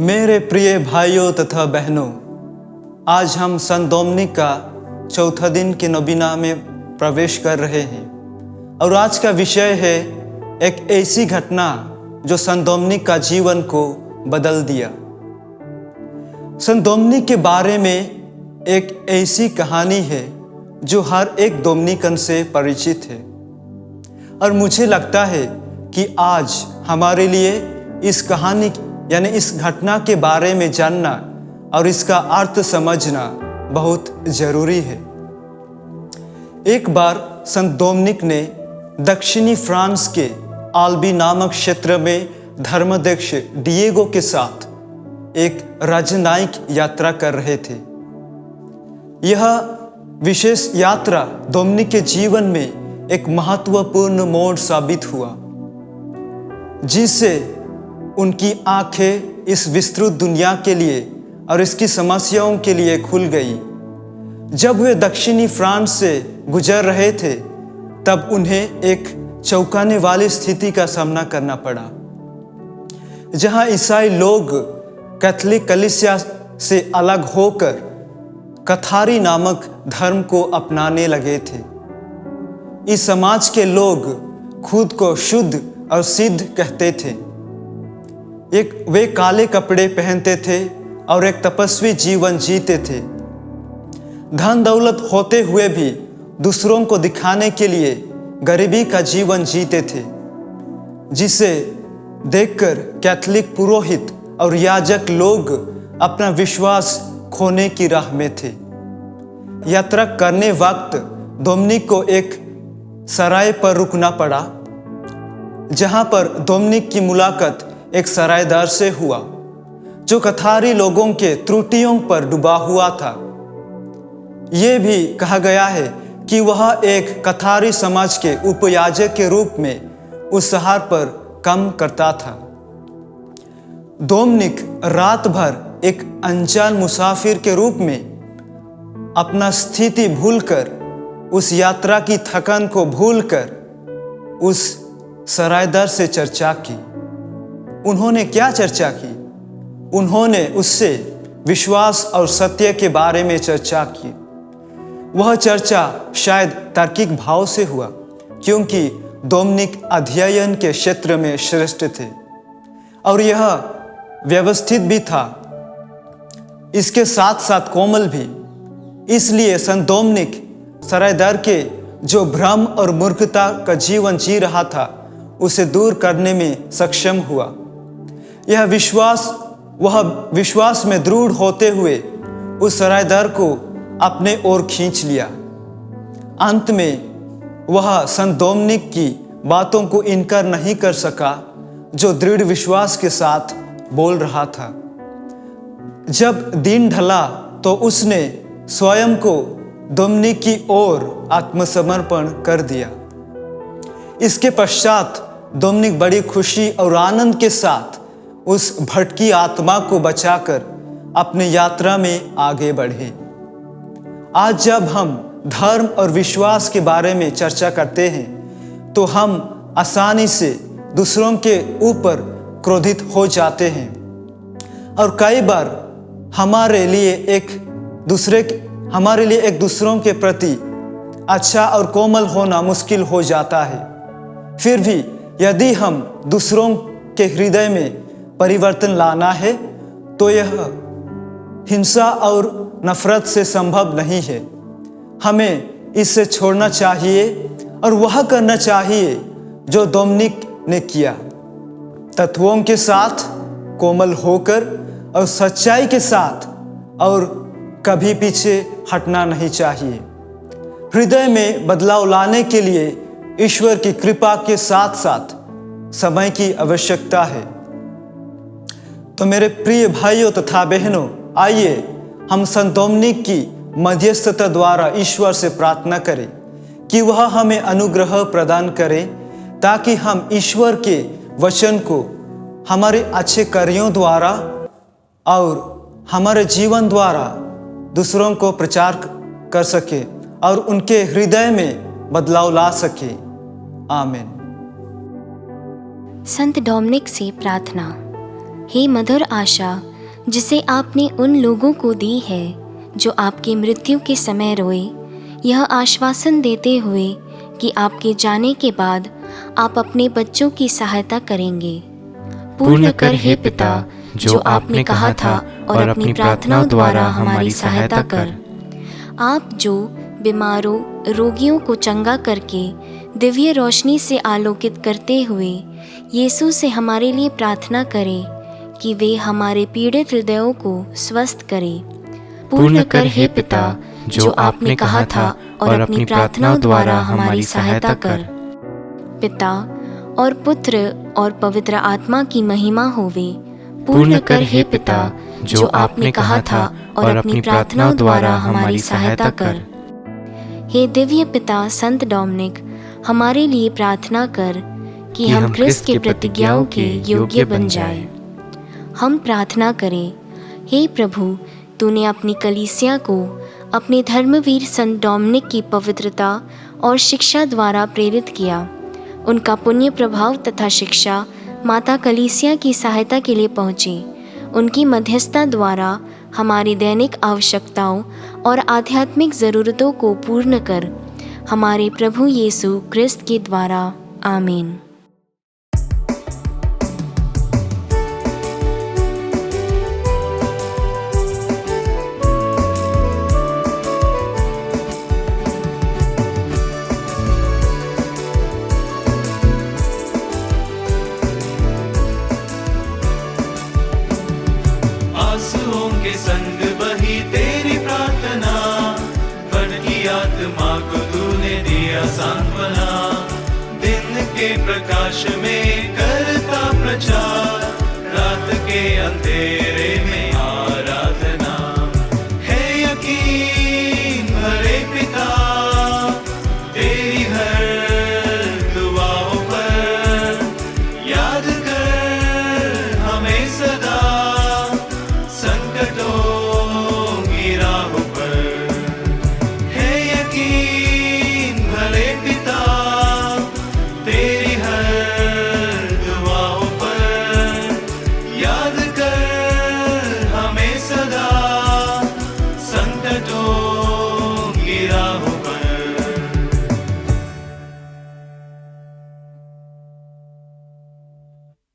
मेरे प्रिय भाइयों तथा बहनों, आज हम संत डोमिनिक का चौथा दिन के नबीना में प्रवेश कर रहे हैं और आज का विषय है एक ऐसी घटना जो संत डोमिनिक का जीवन को बदल दिया। संत डोमिनिक के बारे में एक ऐसी कहानी है जो हर एक डोमिनिकन से परिचित है और मुझे लगता है कि आज हमारे लिए इस कहानी यानी इस घटना के बारे में जानना और इसका अर्थ समझना बहुत जरूरी है। एक बार संत डोमिनिक ने दक्षिणी फ्रांस के आल्बी नामक क्षेत्र में धर्माध्यक्ष डिएगो के साथ एक राजनयिक यात्रा कर रहे थे। यह विशेष यात्रा डोमिनिक के जीवन में एक महत्वपूर्ण मोड़ साबित हुआ, जिससे उनकी आंखें इस विस्तृत दुनिया के लिए और इसकी समस्याओं के लिए खुल गई। जब वे दक्षिणी फ्रांस से गुजर रहे थे तब उन्हें एक चौंकाने वाली स्थिति का सामना करना पड़ा, जहां ईसाई लोग कैथोलिक कलीसिया से अलग होकर कथारी नामक धर्म को अपनाने लगे थे। इस समाज के लोग खुद को शुद्ध और सिद्ध कहते थे। वे काले कपड़े पहनते थे और एक तपस्वी जीवन जीते थे। धन दौलत होते हुए भी दूसरों को दिखाने के लिए गरीबी का जीवन जीते थे, जिसे देखकर कैथोलिक पुरोहित और याजक लोग अपना विश्वास खोने की राह में थे। यात्रा करने वक्त डोमिनिक को एक सराय पर रुकना पड़ा, जहां पर डोमिनिक की मुलाकात एक सरायदार से हुआ जो कथारी लोगों के त्रुटियों पर डूबा हुआ था। यह भी कहा गया है कि वह एक कथारी समाज के उपयाजक के रूप में उस शहर पर काम करता था। डोमिनिक रात भर एक अनजान मुसाफिर के रूप में अपना स्थिति भूलकर, उस यात्रा की थकान को भूलकर उस सरायदार से चर्चा की। उन्होंने क्या चर्चा की? उन्होंने उससे विश्वास और सत्य के बारे में चर्चा की। वह चर्चा शायद तार्किक भाव से हुआ, क्योंकि डोमिनिक अध्ययन के क्षेत्र में श्रेष्ठ थे और यह व्यवस्थित भी था, इसके साथ साथ कोमल भी। इसलिए संत डोमिनिक सरायदार के जो भ्रम और मूर्खता का जीवन जी रहा था उसे दूर करने में सक्षम हुआ। वह विश्वास में दृढ़ होते हुए उस सरायदार को अपने ओर खींच लिया। अंत में वह संत डोमिनिक की बातों को इनकार नहीं कर सका, जो दृढ़ विश्वास के साथ बोल रहा था। जब दिन ढला तो उसने स्वयं को डोमिनिक की ओर आत्मसमर्पण कर दिया। इसके पश्चात डोमिनिक बड़ी खुशी और आनंद के साथ उस भटकी आत्मा को बचाकर अपनी यात्रा में आगे बढ़े। आज जब हम धर्म और विश्वास के बारे में चर्चा करते हैं तो हम आसानी से दूसरों के ऊपर क्रोधित हो जाते हैं और कई बार हमारे लिए एक दूसरों के प्रति अच्छा और कोमल होना मुश्किल हो जाता है। फिर भी यदि हम दूसरों के हृदय में परिवर्तन लाना है तो यह हिंसा और नफरत से संभव नहीं है। हमें इसे छोड़ना चाहिए और वह करना चाहिए जो डोमिनिक ने किया, तत्वों के साथ कोमल होकर और सच्चाई के साथ, और कभी पीछे हटना नहीं चाहिए। हृदय में बदलाव लाने के लिए ईश्वर की कृपा के साथ साथ समय की आवश्यकता है। तो मेरे प्रिय भाइयों तथा बहनों, आइए हम संत डोमिनिक की मध्यस्थता द्वारा ईश्वर से प्रार्थना करें कि वह हमें अनुग्रह प्रदान करे, ताकि हम ईश्वर के वचन को हमारे अच्छे कार्यों द्वारा और हमारे जीवन द्वारा दूसरों को प्रचार कर सके और उनके हृदय में बदलाव ला सके। आमीन। संत डोमिनिक से प्रार्थना। हे मधुर आशा, जिसे आपने उन लोगों को दी है जो आपकी मृत्यु के समय रोए, यह आश्वासन देते हुए कि आपके जाने के बाद आप अपने बच्चों की सहायता करेंगे। पूर्ण कर हे पिता जो आपने कहा था और अपनी प्रार्थनाओं द्वारा हमारी सहायता कर। आप जो बीमारों रोगियों को चंगा करके दिव्य रोशनी से आलोकित करते हुए यीशु से हमारे लिए प्रार्थना करें कि वे हमारे पीड़ित हृदयों को स्वस्थ करें। पूर्ण कर हे पिता जो आपने कहा था और अपनी प्रार्थनाओं द्वारा हमारी सहायता कर। पिता और पुत्र और पवित्र आत्मा की महिमा होवे। पूर्ण कर हे पिता जो आपने कहा था और अपनी प्रार्थनाओं द्वारा हमारी सहायता कर। हे दिव्य पिता संत डोमिनिक, हमारे लिए प्रार्थना कर कि हम क्रिस्त के प्रतिज्ञाओं के योग्य बन जाए। हम प्रार्थना करें। हे प्रभु, तूने अपनी कलीसिया को अपने धर्मवीर संत डोमिनिक की पवित्रता और शिक्षा द्वारा प्रेरित किया। उनका पुण्य प्रभाव तथा शिक्षा माता कलीसिया की सहायता के लिए पहुँची। उनकी मध्यस्थता द्वारा हमारी दैनिक आवश्यकताओं और आध्यात्मिक ज़रूरतों को पूर्ण कर, हमारे प्रभु यीशु क्रिस्त के द्वारा। आमीन। आंसुओं के संग बही तेरी प्रार्थना, बन की आत्मा को तूने दिया सांत्वना। दिन के प्रकाश में करता प्रचार, रात के अंधेरे में